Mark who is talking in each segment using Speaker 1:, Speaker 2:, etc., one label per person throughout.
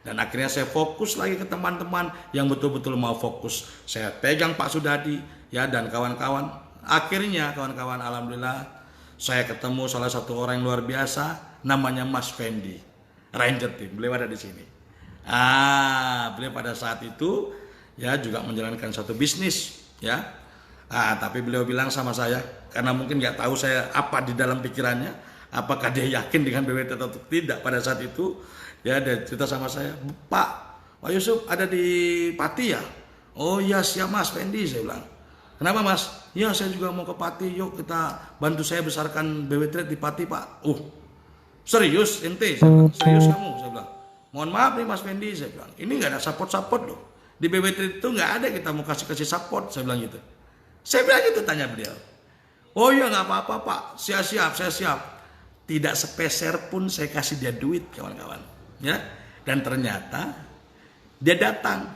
Speaker 1: Dan akhirnya saya fokus lagi ke teman-teman yang betul-betul mau fokus. Saya pegang Pak Sudadi ya dan kawan-kawan. Akhirnya kawan-kawan, alhamdulillah saya ketemu salah satu orang yang luar biasa, namanya Mas Fendi, Ranger Team. Beliau ada di sini. Beliau pada saat itu ya juga menjalankan satu bisnis ya. Tapi beliau bilang sama saya, karena mungkin nggak tahu saya apa di dalam pikirannya, apakah dia yakin dengan BWT atau tidak pada saat itu. Ya, dia cerita sama saya, Pak Yusuf ada di Pati ya? Oh iya siap Mas Fendi, saya bilang. Kenapa Mas? Ya saya juga mau ke Pati, yuk kita bantu saya besarkan BW Trade di Pati Pak. Serius ente? Saya bilang, serius kamu? Saya bilang, mohon maaf nih Mas Fendi, saya bilang, ini nggak ada support loh. Di BW Trade itu nggak ada kita mau kasih support, saya bilang gitu. Saya bilang gitu, tanya beliau. Oh iya nggak apa-apa Pak, saya siap. Tidak sepeser pun saya kasih dia duit kawan-kawan. Ya, dan ternyata dia datang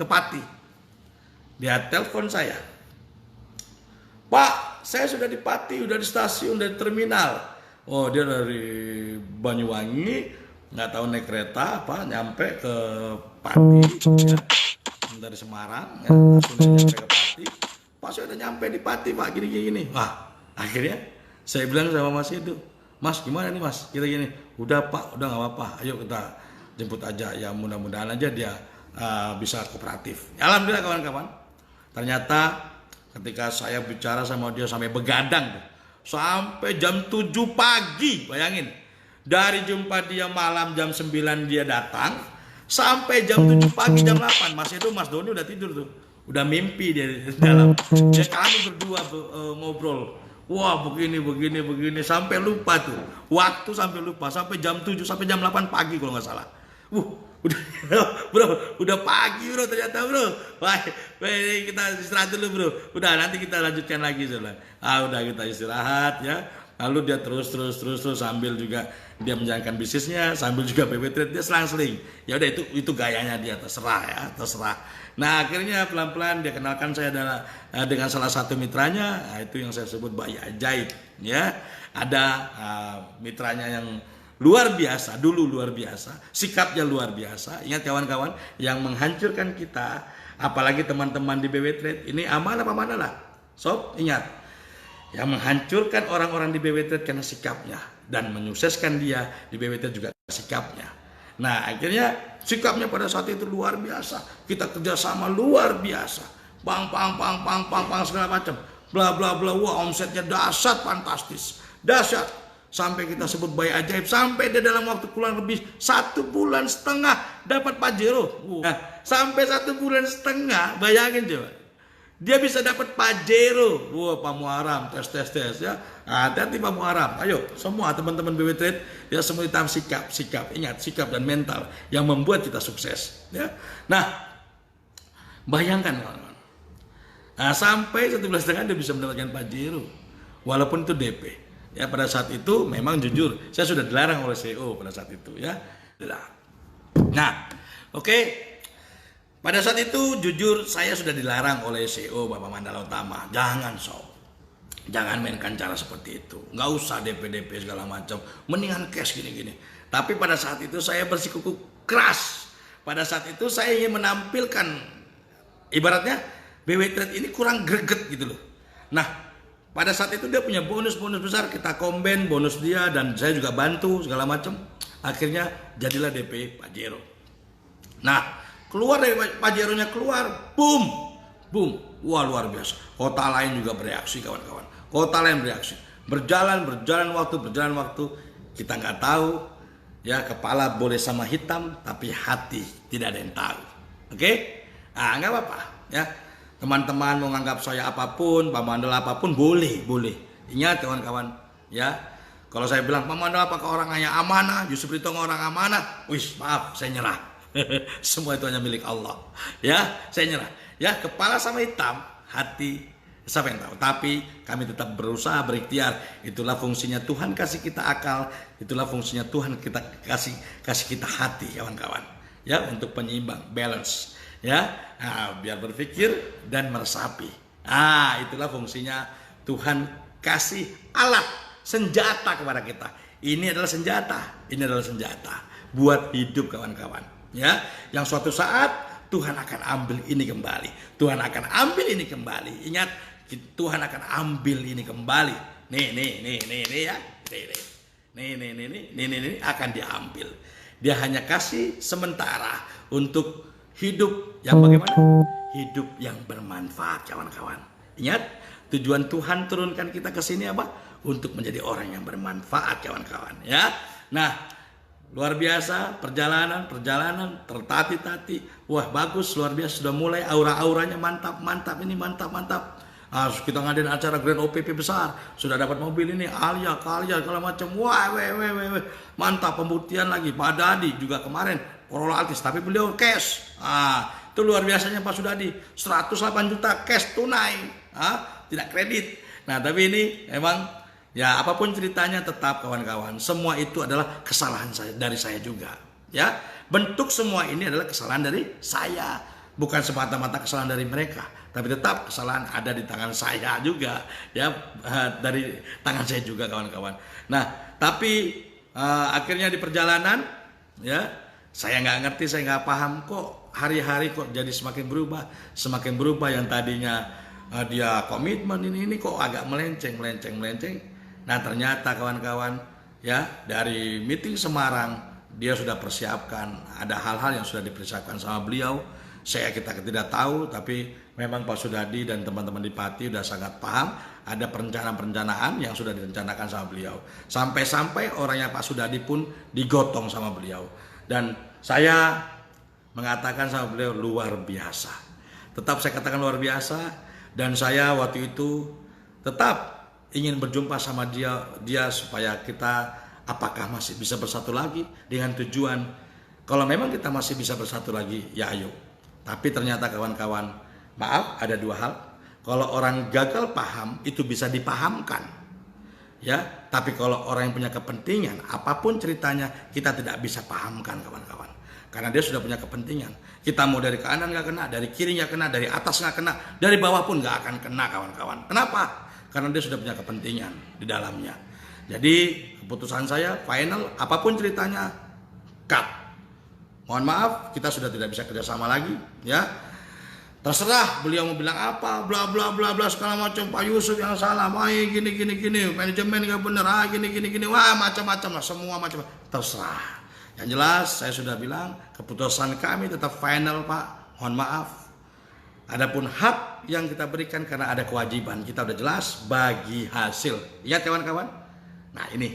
Speaker 1: ke Pati. Dia telepon saya, Pak, saya sudah di Pati, udah di stasiun, udah di terminal. Oh, dia dari Banyuwangi, nggak tahu naik kereta apa, nyampe ke Pati, ya. Dari Semarang, ya, langsung nyampe ke Pati. Pak, saya udah nyampe di Pati, Pak, gini. Wah, akhirnya saya bilang sama Mas itu, Mas gimana nih Mas, kita gini, udah Pak, udah nggak apa-apa, ayo kita jemput aja, ya mudah-mudahan aja dia bisa kooperatif. Alhamdulillah kawan-kawan, ternyata ketika saya bicara sama dia sampai begadang, sampai jam 7 pagi, bayangin, dari jumpa dia malam jam 9 dia datang, sampai jam 7 pagi, jam 8, Mas Doni udah tidur tuh, udah mimpi dia di dalam, ya kami berdua ngobrol. Wah begini sampai lupa tuh waktu, sampai jam 7 sampai jam 8 pagi kalau nggak salah. Udah bro, udah pagi bro ternyata bro. Wah, kita istirahat dulu bro. Udah nanti kita lanjutkan lagi soalnya. Udah kita istirahat ya. Lalu dia terus sambil juga dia menjalankan bisnisnya, sambil juga BW Trade, dia selang-seling. Ya udah itu gayanya dia, terserah. Nah akhirnya pelan-pelan dia kenalkan saya dengan salah satu mitranya, itu yang saya sebut bayi ajaib ya. Ada mitranya yang luar biasa, dulu luar biasa, sikapnya luar biasa. Ingat kawan-kawan, yang menghancurkan kita, apalagi teman-teman di BW Trade, ini amanah apa mana lah. Sob, ingat, yang menghancurkan orang-orang di BW Trade karena sikapnya, dan menyukseskan dia di BW Trade juga sikapnya. Nah akhirnya sikapnya pada saat itu luar biasa, kita kerjasama luar biasa, bang segala macam, bla bla bla, wah omsetnya dahsyat, fantastis, dahsyat, sampai kita sebut bayi ajaib, sampai dia dalam waktu kurang lebih 1,5 bulan dapat Pajero. Sampai 1,5 bulan, bayangin coba, dia bisa dapat Pajero. Wah, Pak Muharam, tes ya. Hati-hati Pak Muharam. Ayo, semua teman-teman BW Trade, ya semua hitam sikap. Ingat, sikap dan mental yang membuat kita sukses. Ya. Nah, bayangkan kawan-kawan. Sampai 1,5 bulan dia bisa mendapatkan Pajero, walaupun itu DP. Ya, pada saat itu memang jujur, saya sudah dilarang oleh CEO pada saat itu. Ya. Nah, oke. Pada saat itu jujur saya sudah dilarang oleh CEO Bapak Mandala Utama. Jangan mainkan cara seperti itu. Nggak usah DP segala macam. Mendingan cash gini. Tapi pada saat itu saya bersikukuh keras. Pada saat itu saya ingin menampilkan, ibaratnya BW Trade ini kurang greget gitu loh. Nah, pada saat itu dia punya bonus besar. Kita combine bonus dia dan saya juga bantu segala macam. Akhirnya jadilah DP Pajero. Nah, keluar dari Pajeronya, keluar, boom, wah luar biasa. Kota lain juga bereaksi kawan-kawan. Berjalan waktu, kita nggak tahu. Ya, kepala boleh sama hitam, tapi hati tidak ada yang tahu. Oke? Nggak apa-apa. Ya, teman-teman mau nganggap saya apapun, Pak Mandala apapun, boleh. Ingat kawan-kawan, ya. Kalau saya bilang Pak Mandala apakah orang hanya amanah, Yusuf Ritonga orang amanah, maaf, saya nyerah. Semua itu hanya milik Allah. Ya, saya nyerah. Ya, kepala sama hitam, hati siapa yang tahu. Tapi kami tetap berusaha, berikhtiar. Itulah fungsinya Tuhan kasih kita akal. Itulah fungsinya Tuhan kita kasih kita hati, kawan-kawan. Ya, untuk penyeimbang, balance. Ya, biar berpikir dan meresapi. Itulah fungsinya Tuhan kasih alat, senjata kepada kita. Ini adalah senjata buat hidup kawan-kawan. Ya, yang suatu saat Tuhan akan ambil ini kembali. Tuhan akan ambil ini kembali. Ingat, Tuhan akan ambil ini kembali. Nih ya. Nih akan diambil. Dia hanya kasih sementara untuk hidup yang bagaimana? Hidup yang bermanfaat, kawan-kawan. Ingat, tujuan Tuhan turunkan kita ke sini apa? Untuk menjadi orang yang bermanfaat, kawan-kawan. Ya. Nah, luar biasa perjalanan tertati-tati. Wah, bagus, luar biasa, sudah mulai aura-auranya mantap ini mantap. Kita ngadain acara Grand OPP besar, sudah dapat mobil ini, Alia segala macam. Wah, mantap, pembuktian lagi. Pak Dadi juga kemarin Corolla Altis, tapi beliau cash. Itu luar biasanya Pak Sudadi, 108 juta cash tunai, tidak kredit. Nah, tapi ini emang ya, apapun ceritanya, tetap kawan-kawan, semua itu adalah kesalahan dari saya juga. Ya, bentuk semua ini adalah kesalahan dari saya, bukan semata-mata kesalahan dari mereka, tapi tetap kesalahan ada di tangan saya juga, ya, dari tangan saya juga, kawan-kawan. Nah, tapi akhirnya di perjalanan, ya, saya nggak ngerti, saya nggak paham, kok hari-hari kok jadi semakin berubah yang tadinya dia komitmen ini kok agak melenceng. Nah, ternyata kawan-kawan, ya, dari meeting Semarang dia sudah persiapkan, ada hal-hal yang sudah dipersiapkan sama beliau. Kita tidak tahu, tapi memang Pak Sudadi dan teman-teman di Pati sudah sangat paham. Ada perencanaan yang sudah direncanakan sama beliau. Sampai-sampai orangnya Pak Sudadi pun digotong sama beliau. Dan saya mengatakan sama beliau, luar biasa. Tetap saya katakan luar biasa. Dan saya waktu itu tetap ingin berjumpa sama dia supaya kita apakah masih bisa bersatu lagi, dengan tujuan kalau memang kita masih bisa bersatu lagi, ya ayo. Tapi ternyata kawan-kawan, maaf, ada dua hal. Kalau orang gagal paham, itu bisa dipahamkan, ya. Tapi kalau orang yang punya kepentingan, apapun ceritanya, kita tidak bisa pahamkan, kawan-kawan. Karena dia sudah punya kepentingan. Kita mau dari kanan nggak kena, dari kiri nggak kena, dari atas nggak kena, dari bawah pun nggak akan kena, kawan-kawan. Kenapa? Karena dia sudah punya kepentingan di dalamnya. Jadi keputusan saya final, apapun ceritanya, cut. Mohon maaf, kita sudah tidak bisa kerjasama lagi, ya. Terserah beliau mau bilang apa, bla bla bla bla segala macam. Pak Yusuf yang salah, gini, manajemen nggak bener, gini, wah macam-macam lah, semua macam. Terserah. Yang jelas saya sudah bilang keputusan kami tetap final, Pak. Mohon maaf. Adapun hak yang kita berikan karena ada kewajiban, kita udah jelas bagi hasil. Ingat kawan-kawan? Nah, ini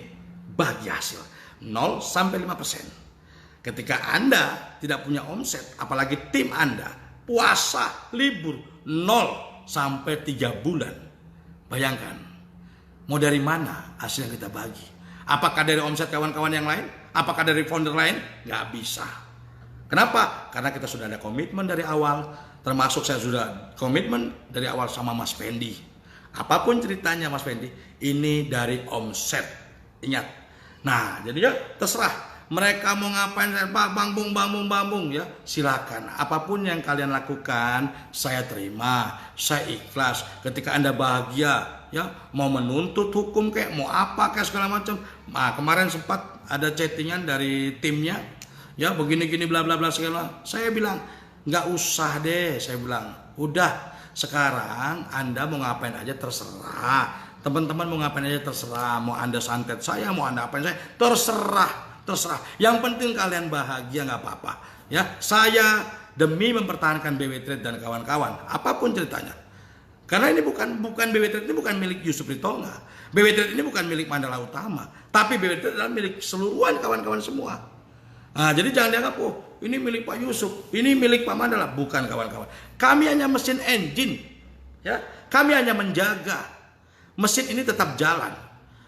Speaker 1: bagi hasil 0 sampai 5%. Ketika Anda tidak punya omset, apalagi tim Anda puasa, libur 0 sampai 3 bulan. Bayangkan, mau dari mana hasil yang kita bagi? Apakah dari omset kawan-kawan yang lain? Apakah dari founder lain? Nggak bisa. Kenapa? Karena kita sudah ada komitmen dari awal. Termasuk saya sudah komitmen dari awal sama Mas Fendi. Apapun ceritanya Mas Fendi, ini dari omset. Ingat. Nah, jadi ya terserah. Mereka mau ngapain, Pak, bambung ya, silakan. Apapun yang kalian lakukan, saya terima, saya ikhlas. Ketika Anda bahagia, ya, mau menuntut hukum kayak mau apa kayak segala macam. Nah, kemarin sempat ada chattingan dari timnya, ya, begini-gini bla bla bla segala. Saya bilang, nggak usah deh, saya bilang, udah sekarang Anda mau ngapain aja terserah. Teman-teman mau ngapain aja terserah. Mau Anda santet saya, mau Anda apain saya, terserah. Yang penting kalian bahagia, nggak apa-apa. Ya, saya demi mempertahankan BW Trade dan kawan-kawan, apapun ceritanya. Karena ini bukan BW Trade ini bukan milik Yusuf Ritonga. BW Trade ini bukan milik Mandala Utama, tapi BW Trade adalah milik seluruhan kawan-kawan semua. Nah, jadi jangan dianggap, oh, ini milik Pak Yusuf, ini milik Pak Mandala. Bukan, kawan-kawan. Kami hanya mesin engine, ya. Kami hanya menjaga mesin ini tetap jalan.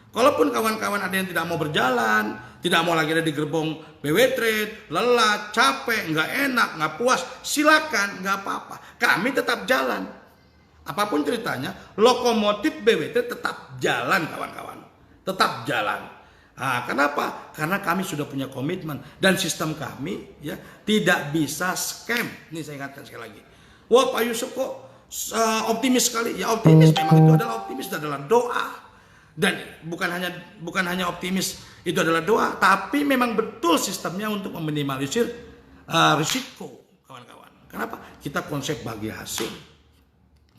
Speaker 1: Kalaupun kawan-kawan ada yang tidak mau berjalan, tidak mau lagi ada di gerbong BW Trade, lelah, capek, nggak enak, nggak puas, silakan, nggak apa-apa. Kami tetap jalan. Apapun ceritanya, lokomotif BW Trade tetap jalan, kawan-kawan. Tetap jalan. Nah, kenapa? Karena kami sudah punya komitmen dan sistem kami, ya, tidak bisa scam. Ini saya ingatkan sekali lagi. Wah, Pak Yusuf kok optimis sekali. Ya, optimis memang itu adalah doa. Dan bukan hanya optimis itu adalah doa, tapi memang betul sistemnya untuk meminimalisir risiko, kawan-kawan. Kenapa? Kita konsep bagi hasil.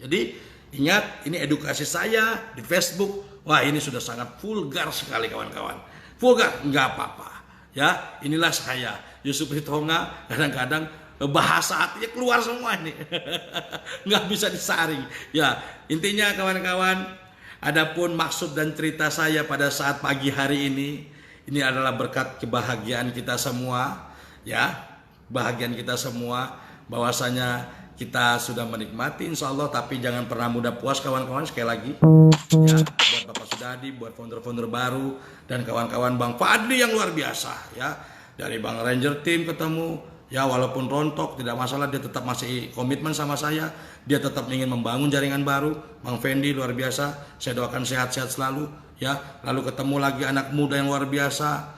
Speaker 1: Jadi ingat, ini edukasi saya di Facebook. Wah, ini sudah sangat vulgar sekali, kawan-kawan. Vulgar, nggak apa-apa. Ya, inilah saya, Yusuf Ritonga. Kadang-kadang bahasa hatinya keluar semua ini. Nggak bisa disaring. Ya, intinya kawan-kawan, adapun maksud dan cerita saya pada saat pagi hari ini adalah berkat kebahagiaan kita semua. Ya, bahagian kita semua, bahwasanya kita sudah menikmati insya Allah, tapi jangan pernah mudah puas kawan-kawan. Sekali lagi ya, buat Bapak Sudadi, buat founder-founder baru dan kawan-kawan Bang Fadli yang luar biasa ya, dari Bang Ranger Team ketemu ya, walaupun rontok tidak masalah, dia tetap masih komitmen sama saya, dia tetap ingin membangun jaringan baru. Bang Fendi luar biasa, saya doakan sehat-sehat selalu ya. Lalu ketemu lagi anak muda yang luar biasa.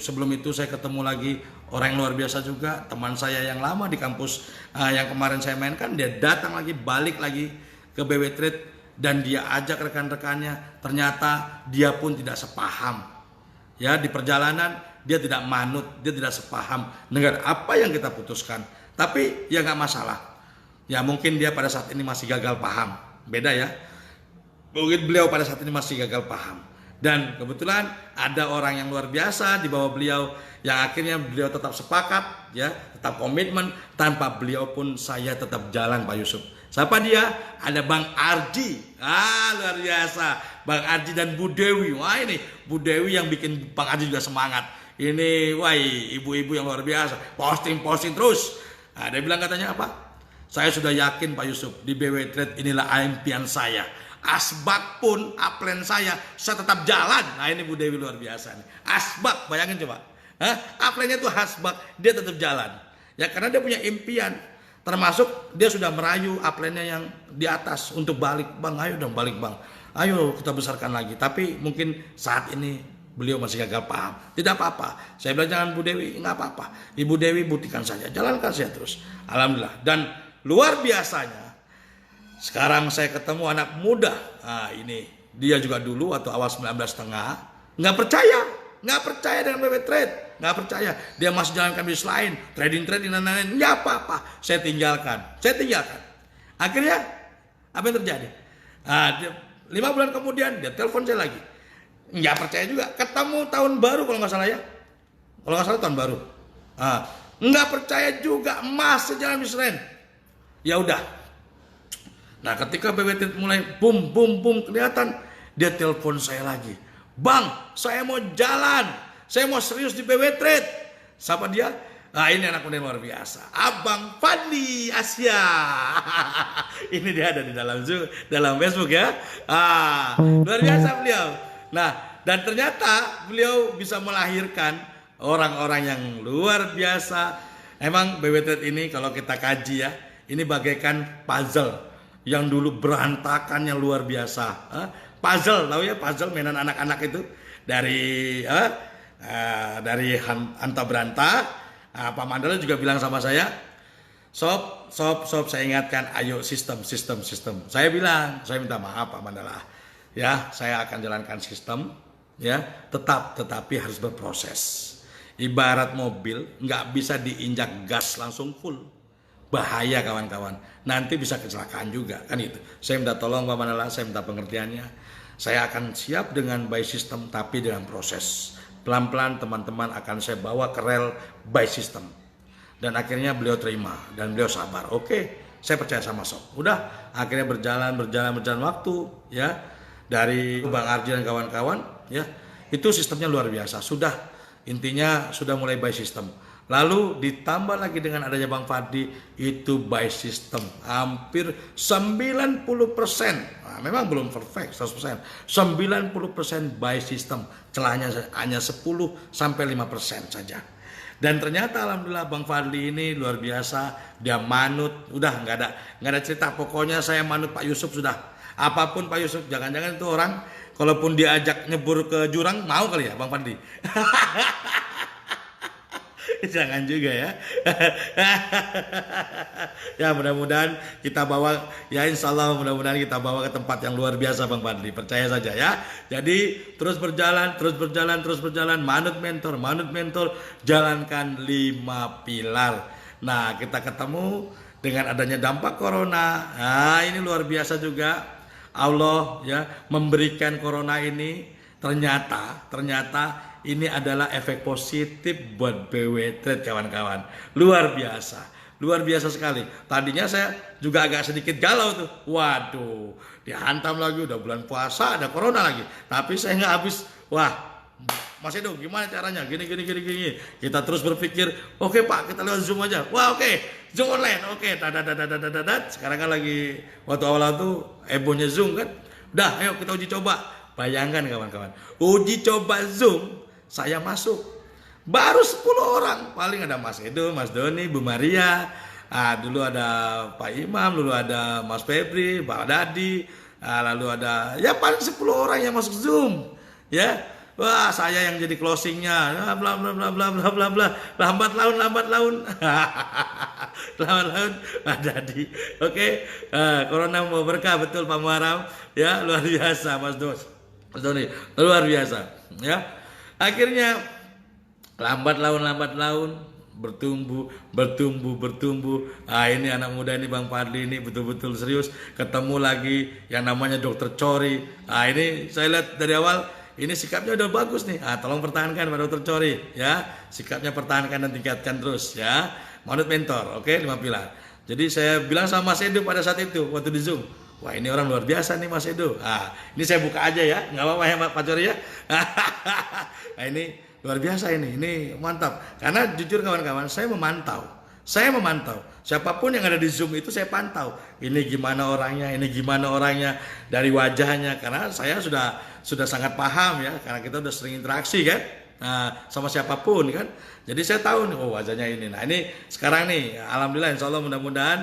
Speaker 1: Sebelum itu saya ketemu lagi orang yang luar biasa juga, teman saya yang lama di kampus yang kemarin saya mainkan, dia datang lagi, balik lagi ke BW Trade, dan dia ajak rekan-rekannya. Ternyata dia pun tidak sepaham ya, di perjalanan dia tidak manut, dia tidak sepaham dengan apa yang kita putuskan. Tapi ya nggak masalah ya, mungkin dia pada saat ini masih gagal paham, beda ya, mungkin beliau pada saat ini masih gagal paham. Dan kebetulan ada orang yang luar biasa di bawah beliau, yang akhirnya beliau tetap sepakat ya, tetap komitmen. Tanpa beliau pun saya tetap jalan, Pak Yusuf. Siapa dia? Ada Bang Arji. Luar biasa, Bang Arji dan Bu Dewi. Wah, ini Bu Dewi yang bikin Bang Arji juga semangat. Ini wah, ibu-ibu yang luar biasa, posting terus. Dia bilang katanya apa? Saya sudah yakin Pak Yusuf, di BW Trade inilah impian saya. Asbak pun upline saya tetap jalan. Nah, ini Bu Dewi luar biasa nih. Asbak, bayangin coba. Upline-nya tuh asbak, dia tetap jalan. Ya, karena dia punya impian. Termasuk dia sudah merayu upline-nya yang di atas untuk balik. Bang, ayo dong balik Bang. Ayo kita besarkan lagi. Tapi mungkin saat ini beliau masih gagal paham. Tidak apa-apa. Saya bilang jangan Bu Dewi, nggak apa-apa. Ibu Dewi buktikan saja, jalankan saja terus. Alhamdulillah. Dan luar biasanya, sekarang saya ketemu anak muda. Ini dia juga dulu atau awal 19 setengah nggak percaya dengan BW Trade, nggak percaya. Dia masih jalankan bisnis lain, trading dan lain-lain. Nggak apa-apa, saya tinggalkan. Akhirnya apa yang terjadi? 5 bulan kemudian dia telepon saya lagi. Nggak percaya juga. Ketemu tahun baru kalau nggak salah ya. Kalau nggak salah tahun baru. Nggak percaya juga, masih jalan bisnis lain. Ya udah. Nah, ketika BW Trade mulai boom kelihatan, dia telepon saya lagi. Bang, saya mau jalan, saya mau serius di BW Trade. Siapa dia? Ini anak muda luar biasa, Abang Fadli Asia. Ini dia ada di dalam Facebook ya. Luar biasa beliau. Nah, dan ternyata beliau bisa melahirkan orang-orang yang luar biasa. Emang BW Trade ini kalau kita kaji ya, ini bagaikan puzzle yang dulu berantakan yang luar biasa. Puzzle, tahu ya puzzle mainan anak-anak itu dari Anta Beranta. Pak Mandala juga bilang sama saya, sob, saya ingatkan, ayo sistem. Saya bilang, saya minta maaf Pak Mandala. Ya, saya akan jalankan sistem, ya, tetapi harus berproses. Ibarat mobil, nggak bisa diinjak gas langsung full. Bahaya kawan-kawan, nanti bisa kecelakaan juga kan itu. Saya minta tolong Pak Mandala, saya minta pengertiannya. Saya akan siap dengan by system, tapi dengan proses. Pelan-pelan teman-teman akan saya bawa ke rel by system. Dan akhirnya beliau terima dan beliau sabar. Oke, saya percaya sama Sob. Udah, akhirnya berjalan waktu ya, dari Bang Arji dan kawan-kawan ya. Itu sistemnya luar biasa. Intinya sudah mulai by system. Lalu ditambah lagi dengan adanya Bang Fadli, itu by system hampir 90%. Memang belum perfect 100%. 90% by system. Celahnya hanya 10-5% saja. Dan ternyata alhamdulillah Bang Fadli ini luar biasa. Dia manut, udah nggak ada cerita. Pokoknya saya manut Pak Yusuf sudah. Apapun Pak Yusuf, jangan-jangan itu orang kalaupun diajak nyebur ke jurang mau kali ya Bang Fadli. Jangan juga ya. Ya mudah-mudahan kita bawa, ya insya Allah mudah-mudahan kita bawa ke tempat yang luar biasa Bang Fadli. Percaya saja ya. Jadi terus berjalan, terus berjalan, terus berjalan. Manut mentor, jalankan 5 pilar. Nah kita ketemu dengan adanya dampak corona. Nah ini luar biasa juga. Allah ya memberikan corona ini, ternyata ini adalah efek positif buat BW Trade kawan-kawan. Luar biasa sekali. Tadinya saya juga agak sedikit galau tuh. Waduh, dihantam lagi, udah bulan puasa ada corona lagi. Tapi saya nggak habis. Wah, Mas Edo gimana caranya? Gini. Kita terus berpikir, oke Pak, kita lewat Zoom aja. Wah oke, Zoom online. Oke, sekarang kan lagi waktu awal tuh hebohnya Zoom kan. Udah, ayo kita uji coba. Bayangkan kawan-kawan, uji coba Zoom, saya masuk. Baru 10 orang, paling ada Mas Edo, Mas Doni, Bu Maria. Dulu ada Pak Imam, dulu ada Mas Febri, Pak Dadi. Lalu ada ya paling 10 orang yang masuk Zoom. Ya. Wah, saya yang jadi closingnya, bla bla bla bla bla bla bla, lambat laun, ada di, oke, corona mau berkah betul Pak Muharam, ya luar biasa Mas Doni, luar biasa, ya, akhirnya lambat laun, bertumbuh. Ini anak muda ini Bang Fadli ini betul-betul serius, ketemu lagi yang namanya Dokter Cori. Ini saya lihat dari awal. Ini sikapnya udah bagus nih. Tolong pertahankan Pak Dr. Cori ya. Sikapnya pertahankan dan tingkatkan terus ya. Manut mentor, oke, 5 pilar. Jadi saya bilang sama Mas Edo pada saat itu waktu di Zoom. Wah, ini orang luar biasa nih Mas Edo. Ini saya buka aja ya. Nggak apa-apa ya Pak Cori ya. Ini luar biasa ini. Ini mantap. Karena jujur kawan-kawan, saya memantau. Siapapun yang ada di Zoom itu saya pantau. Ini gimana orangnya dari wajahnya. Karena saya sudah sangat paham ya. Karena kita udah sering interaksi kan. Sama siapapun kan. Jadi saya tahu nih, wajahnya ini. Nah ini sekarang nih, alhamdulillah insya Allah mudah-mudahan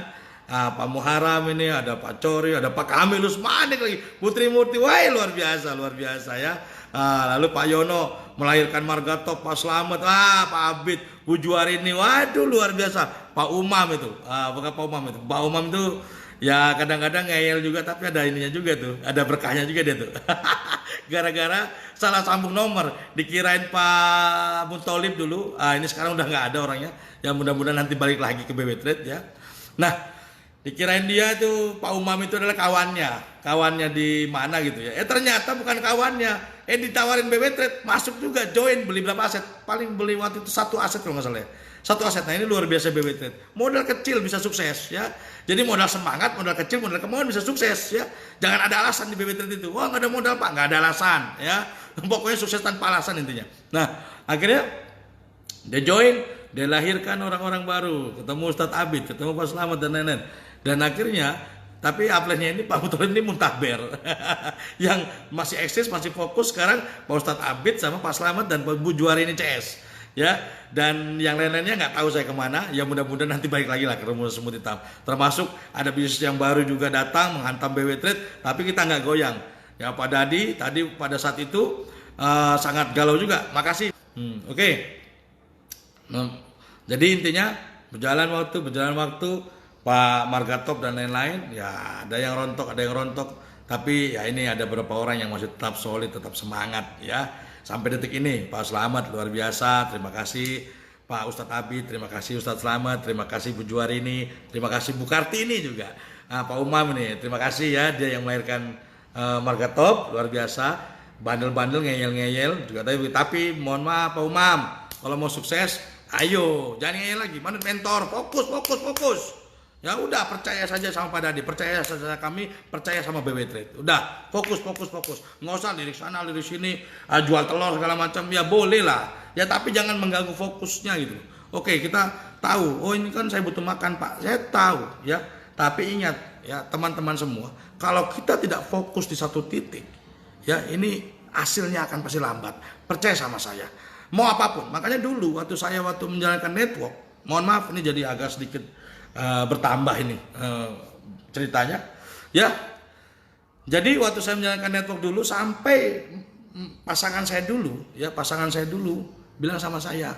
Speaker 1: Pak Muharam ini, ada Pak Cori, ada Pak Kamil Usmanik lagi, Putri Murti, wah luar biasa ya. Lalu Pak Yono melahirkan Margatop, Pak Slamet, Pak Abid, Bu Juarini, waduh luar biasa. Pak Umam itu, bukan Pak Umam itu, Pak Umam itu ya kadang-kadang ngeyel juga, tapi ada ininya juga tuh, ada berkahnya juga dia tuh. Gara-gara salah sambung nomor, dikirain Pak Mutolib dulu, ini sekarang udah nggak ada orangnya, ya mudah-mudahan nanti balik lagi ke BW Trade ya. Nah, dikirain dia tuh Pak Umam itu adalah kawannya di mana gitu ya. Ternyata bukan kawannya. Ditawarin BW Trade, masuk juga, join, beli berapa aset? Paling beli waktu itu 1 aset kalau nggak salah ya. 1 aset. Nah ini luar biasa BW Trade. Modal kecil bisa sukses ya. Jadi modal semangat, modal kecil, modal kemauan bisa sukses ya. Jangan ada alasan di BW Trade itu. Wah nggak ada modal Pak, nggak ada alasan ya. Pokoknya sukses tanpa alasan intinya. Nah akhirnya dia join, dia lahirkan orang-orang baru, ketemu Ustadz Abid, ketemu Pak Slamet dan lain-lain. Dan akhirnya, tapi upline-nya ini Pak Mutolib ini muntaber. Yang masih eksis, masih fokus sekarang Pak Ustadz Abid sama Pak Slamet dan Bu Juarini CS. Ya, dan yang lain-lainnya nggak tahu saya kemana. Ya mudah-mudahan nanti balik lagi lah ke Rumus Semut Hitam. Termasuk ada bisnis yang baru juga datang menghantam BW Trade, tapi kita nggak goyang. Ya Pak Dadi tadi pada saat itu sangat galau juga. Makasih. Oke. Jadi intinya berjalan waktu Pak Margatop dan lain-lain ya ada yang rontok tapi ya ini ada beberapa orang yang masih tetap solid, tetap semangat ya sampai detik ini. Pak Slamet luar biasa, terima kasih Pak Ustadz Abid, terima kasih Ustadz Slamet, terima kasih Bu Juarini, terima kasih Bu Kartini juga. Pak Umam ini terima kasih ya, dia yang melahirkan Margatop luar biasa, bandel-bandel ngeyel juga tapi mohon maaf Pak Umam, kalau mau sukses ayo jangan ngeyel lagi, manut mentor, fokus. Ya udah percaya saja sama Pak Dadi, percaya saja kami, percaya sama BW Trade. Udah fokus. Nggak usah lirik sana, lirik sini, jual telur segala macam. Ya boleh lah. Ya tapi jangan mengganggu fokusnya gitu. Oke, kita tahu. Oh ini kan saya butuh makan Pak. Saya tahu ya. Tapi ingat ya teman-teman semua, kalau kita tidak fokus di satu titik, ya ini hasilnya akan pasti lambat. Percaya sama saya. Mau apapun. Makanya dulu waktu menjalankan network, mohon maaf ini jadi agak sedikit bertambah ini ceritanya ya. Jadi waktu saya menjalankan network dulu sampai pasangan saya dulu bilang sama saya,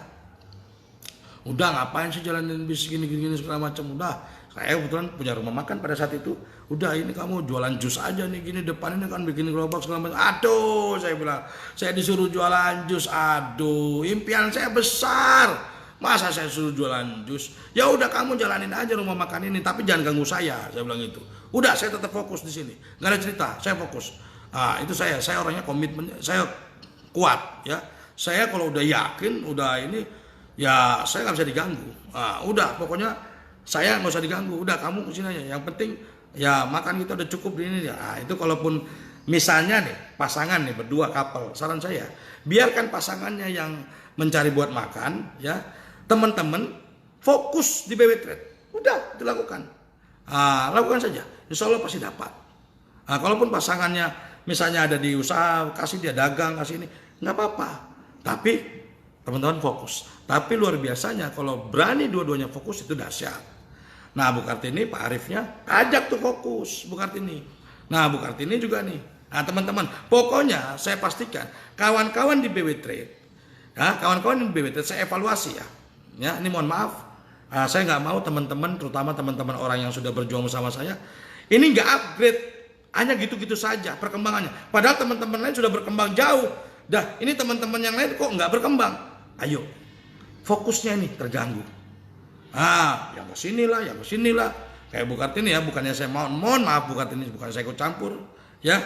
Speaker 1: Udah ngapain sih jalanin bisnis gini segala macam. Udah, saya kebetulan punya rumah makan pada saat itu. Udah ini kamu jualan jus aja nih gini, depan ini kan bikin gerobak segala macam. Aduh, saya bilang, saya disuruh jualan jus. Aduh, impian saya besar. Masa saya suruh jualan jus? Ya udah kamu jalanin aja rumah makan ini, tapi jangan ganggu saya bilang gitu. Udah, saya tetap fokus di sini. Nggak ada cerita, saya fokus. Ah, itu saya orangnya komitmen, saya kuat ya. Saya kalau udah yakin, udah ini, ya saya nggak bisa diganggu. Ah, udah, pokoknya saya nggak usah diganggu. Udah, kamu kesini aja. Yang penting ya makan kita udah cukup di ini. Ah, itu kalaupun misalnya nih pasangan nih berdua couple, saran saya biarkan pasangannya yang mencari buat makan ya. Teman-teman fokus di BW Trade, udah dilakukan, lakukan saja, insya Allah pasti dapat. Kalaupun pasangannya misalnya ada di usaha, kasih dia dagang, kasih ini, nggak apa-apa. Tapi teman-teman fokus. Tapi luar biasanya kalau berani dua-duanya fokus itu dahsyat. Nah, Bu Kartini, Pak Arifnya ajak tuh fokus, Bu Kartini. Nah, Bu Kartini juga nih. Nah, teman-teman, pokoknya saya pastikan kawan-kawan di BW Trade, kawan-kawan di BW Trade saya evaluasi ya. Ya, ini mohon maaf, saya nggak mau teman-teman, terutama teman-teman orang yang sudah berjuang bersama saya, ini nggak upgrade, hanya gitu-gitu saja perkembangannya. Padahal teman-teman lain sudah berkembang jauh. Dah, ini teman-teman yang lain kok nggak berkembang. Ayo, fokusnya ini terganggu. Yang kesinilah. Kayak Bu Kartini ya, bukannya saya mohon maaf Bu Kartini, bukan saya ikut campur. Ya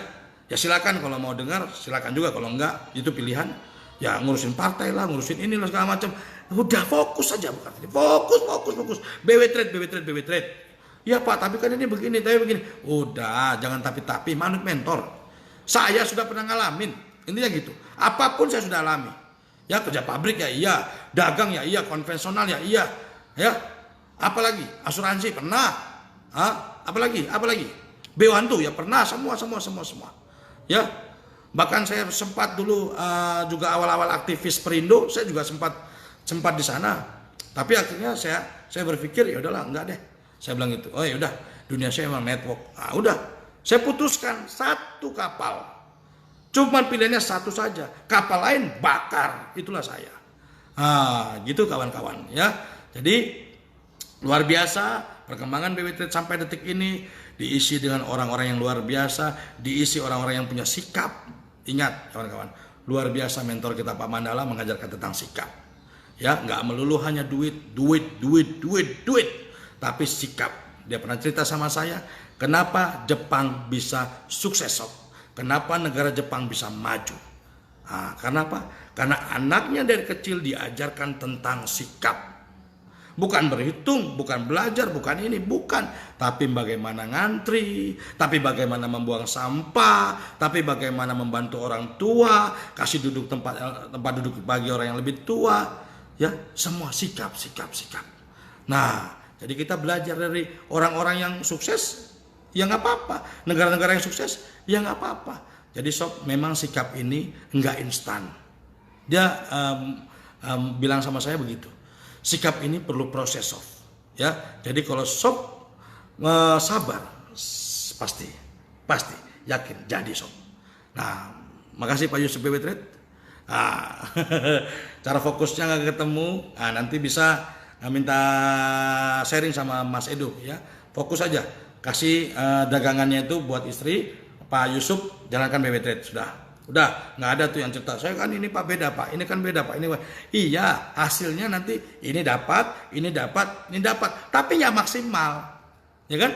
Speaker 1: silakan kalau mau dengar, silakan juga kalau enggak, itu pilihan. Ya ngurusin partai lah, ngurusin inilah segala macam. Udah fokus saja Bu Kartini. Fokus. BW Trade. Ya Pak, tapi kan ini begini, tapi begini. Udah, jangan tapi manut mentor. Saya sudah pernah ngalamin. Intinya gitu. Apapun saya sudah alami. Ya kerja pabrik ya iya, dagang ya iya, konvensional ya iya. Ya. Apalagi asuransi pernah. Apalagi B1 ya pernah, semua. Ya. Bahkan saya sempat dulu juga awal-awal aktivis Perindo, saya juga sempat di sana. Tapi akhirnya saya berpikir ya udahlah, enggak deh. Saya bilang gitu. Oh ya udah, dunia saya memang network. Udah. Saya putuskan satu kapal. Cuman pilihannya satu saja. Kapal lain bakar. Itulah saya. Gitu kawan-kawan ya. Jadi luar biasa perkembangan BW Trade sampai detik ini diisi dengan orang-orang yang luar biasa, diisi orang-orang yang punya sikap. Ingat kawan-kawan, luar biasa mentor kita Pak Mandala mengajarkan tentang sikap. Ya, nggak melulu hanya duit, tapi sikap. Dia pernah cerita sama saya, kenapa Jepang bisa sukses, kenapa negara Jepang bisa maju. Kenapa? Karena anaknya dari kecil diajarkan tentang sikap. Bukan berhitung, bukan belajar, bukan ini, bukan. Tapi bagaimana ngantri, tapi bagaimana membuang sampah, tapi bagaimana membantu orang tua, kasih duduk tempat duduk bagi orang yang lebih tua. Ya, semua sikap. Nah, jadi kita belajar dari orang-orang yang sukses, ya nggak apa-apa. Negara-negara yang sukses, ya nggak apa-apa. Jadi sob, memang sikap ini nggak instan. Dia bilang sama saya begitu. Sikap ini perlu proses sob. Ya, jadi kalau sob sabar, pasti yakin jadi sob. Nah, makasih Pak Yusuf BW Trade. Cara fokusnya nggak ketemu. Nanti bisa minta sharing sama Mas Edo ya. Fokus aja, kasih dagangannya itu buat istri. Pak Yusuf jalankan BW Trade udah nggak ada tuh yang cerita saya kan ini Pak beda Pak, ini kan beda Pak, ini iya hasilnya nanti ini dapat, tapi nggak maksimal, ya kan?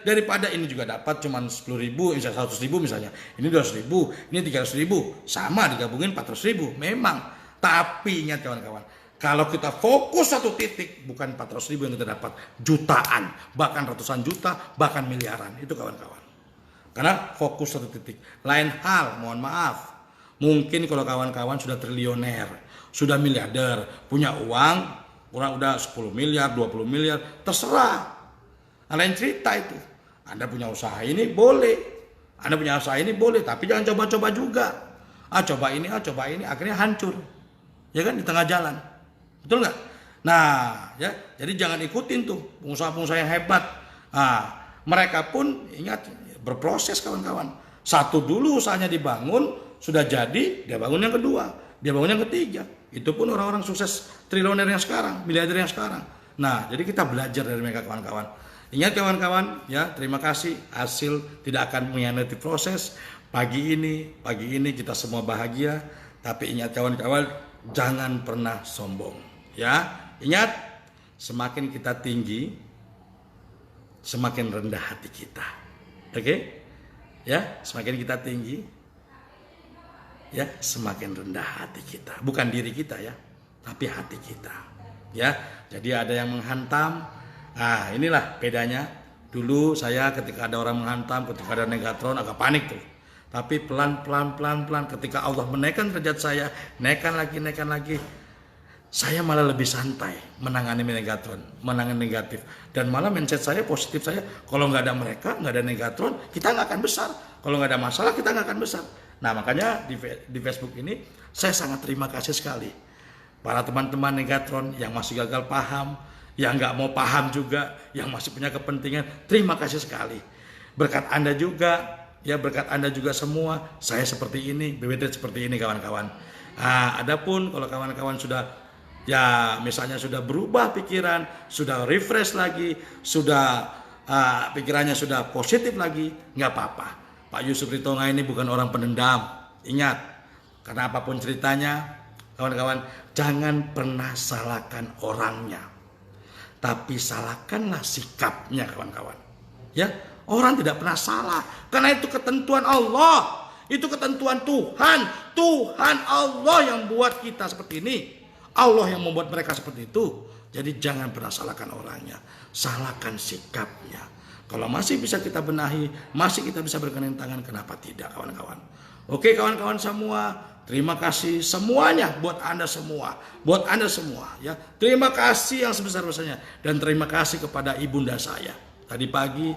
Speaker 1: Daripada ini juga dapat cuman 10.000, misalnya 100.000 misalnya, ini 200.000, ini 300.000, sama digabungin 400.000, memang. Tapi ingat kawan-kawan, kalau kita fokus satu titik, bukan 400.000 yang kita dapat, jutaan, bahkan ratusan juta, bahkan miliaran, itu kawan-kawan. Karena fokus satu titik. Lain hal, mohon maaf. Mungkin kalau kawan-kawan sudah triliuner, sudah miliarder, punya uang, kurang udah 10 miliar, 20 miliar, terserah. Lain cerita itu. Anda punya usaha ini boleh. Anda punya usaha ini boleh, tapi jangan coba-coba juga. Coba ini, akhirnya hancur. Ya kan, di tengah jalan. Betul nggak? Nah, ya, jadi jangan ikutin tuh pengusaha-pengusaha yang hebat. Mereka pun ingat, berproses kawan-kawan. Satu dulu usahanya dibangun, sudah jadi, dia bangun yang kedua, dia bangun yang ketiga. Itu pun orang-orang sukses triliuner yang sekarang, miliarder yang sekarang. Nah, jadi kita belajar dari mereka kawan-kawan. Ingat kawan-kawan, ya, terima kasih. Hasil tidak akan mengkhianati proses. Pagi ini kita semua bahagia. Tapi ingat kawan-kawan, jangan pernah sombong. Ya, ingat, semakin kita tinggi, semakin rendah hati kita. Oke? Ya, semakin kita tinggi, ya, semakin rendah hati kita. Bukan diri kita ya, tapi hati kita. Ya, jadi ada yang menghantam. Nah, inilah bedanya. Dulu saya ketika ada orang menghantam, ketika ada negatron agak panik tuh. Tapi pelan ketika Allah menaikkan derajat saya, naikkan lagi, saya malah lebih santai menangani negatron, menangani negatif. Dan malah mindset saya positif saya, kalau nggak ada mereka, nggak ada negatron, kita nggak akan besar. Kalau nggak ada masalah, kita nggak akan besar. Nah, makanya di Facebook ini saya sangat terima kasih sekali. Para teman-teman negatron yang masih gagal paham, yang nggak mau paham juga, yang masih punya kepentingan, terima kasih sekali. Berkat Anda juga, ya berkat Anda juga semua, saya seperti ini, BBT seperti ini kawan-kawan. Nah, adapun kalau kawan-kawan sudah, ya misalnya sudah berubah pikiran, sudah refresh lagi, sudah pikirannya sudah positif lagi, nggak apa-apa. Pak Yusuf Ritonga ini bukan orang pendendam. Ingat, karena apapun ceritanya, kawan-kawan, jangan pernah salahkan orangnya, tapi salahkanlah sikapnya kawan-kawan. Ya, orang tidak pernah salah, karena itu ketentuan Allah, itu ketentuan Tuhan. Tuhan Allah yang buat kita seperti ini, Allah yang membuat mereka seperti itu. Jadi jangan pernah salahkan orangnya, salahkan sikapnya. Kalau masih bisa kita benahi, masih kita bisa bergandeng tangan, kenapa tidak kawan-kawan? Oke kawan-kawan semua, terima kasih semuanya buat Anda semua, ya. Terima kasih yang sebesar-besarnya, dan terima kasih kepada ibunda saya. Tadi pagi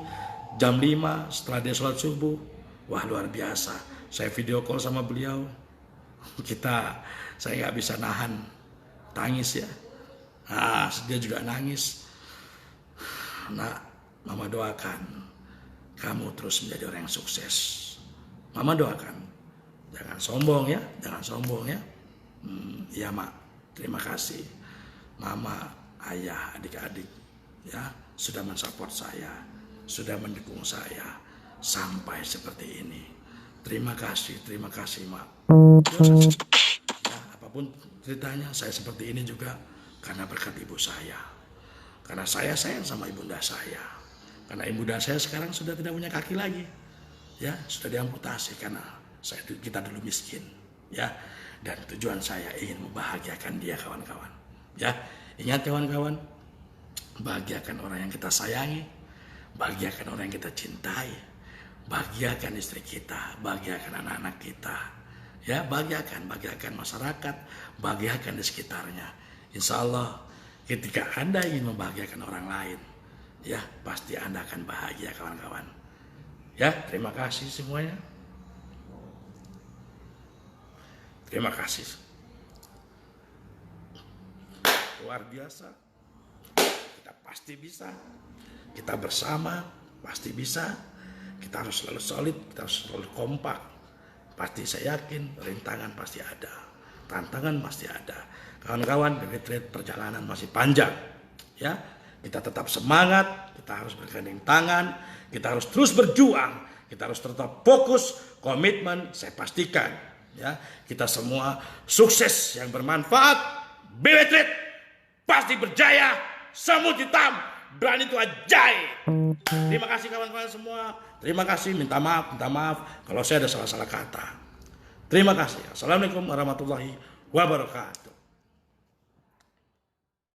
Speaker 1: jam 5 setelah dia sholat subuh, wah luar biasa. Saya video call sama beliau, saya nggak bisa nahan tangis ya. Nah, dia juga nangis. Nak, Mama doakan kamu terus menjadi orang yang sukses. Mama doakan, jangan sombong ya, Iya Mak, terima kasih. Mama, ayah, adik-adik ya sudah mensupport saya, sudah mendukung saya sampai seperti ini. Terima kasih Mak. Ya, apapun ceritanya, saya seperti ini juga karena berkat ibu saya. Karena saya sayang sama ibunda saya. Karena ibunda saya sekarang sudah tidak punya kaki lagi, ya sudah diamputasi karena kita dulu miskin, ya. Dan tujuan saya ingin membahagiakan dia kawan-kawan, ya. Ingat kawan-kawan, bahagiakan orang yang kita sayangi, bahagiakan orang yang kita cintai, bahagiakan istri kita, bahagiakan anak-anak kita, ya bahagiakan masyarakat, bahagiakan di sekitarnya. Insya Allah ketika Anda ingin membahagiakan orang lain, ya pasti Anda akan bahagia kawan-kawan. Ya, terima kasih semuanya. Terima kasih. Luar biasa. Kita pasti bisa. Kita bersama pasti bisa. Kita harus selalu solid, kita harus selalu kompak. Pasti saya yakin rintangan pasti ada, tantangan pasti ada. Kawan-kawan, perjalanan masih panjang. Ya, kita tetap semangat, kita harus bergandeng tangan, kita harus terus berjuang, kita harus tetap fokus, komitmen. Saya pastikan, ya kita semua sukses yang bermanfaat. BB Trade pasti berjaya. Semut hitam berani itu ajaib. Terima kasih kawan-kawan semua. Terima kasih, minta maaf kalau saya ada salah-salah kata. Terima kasih. Assalamualaikum warahmatullahi wabarakatuh.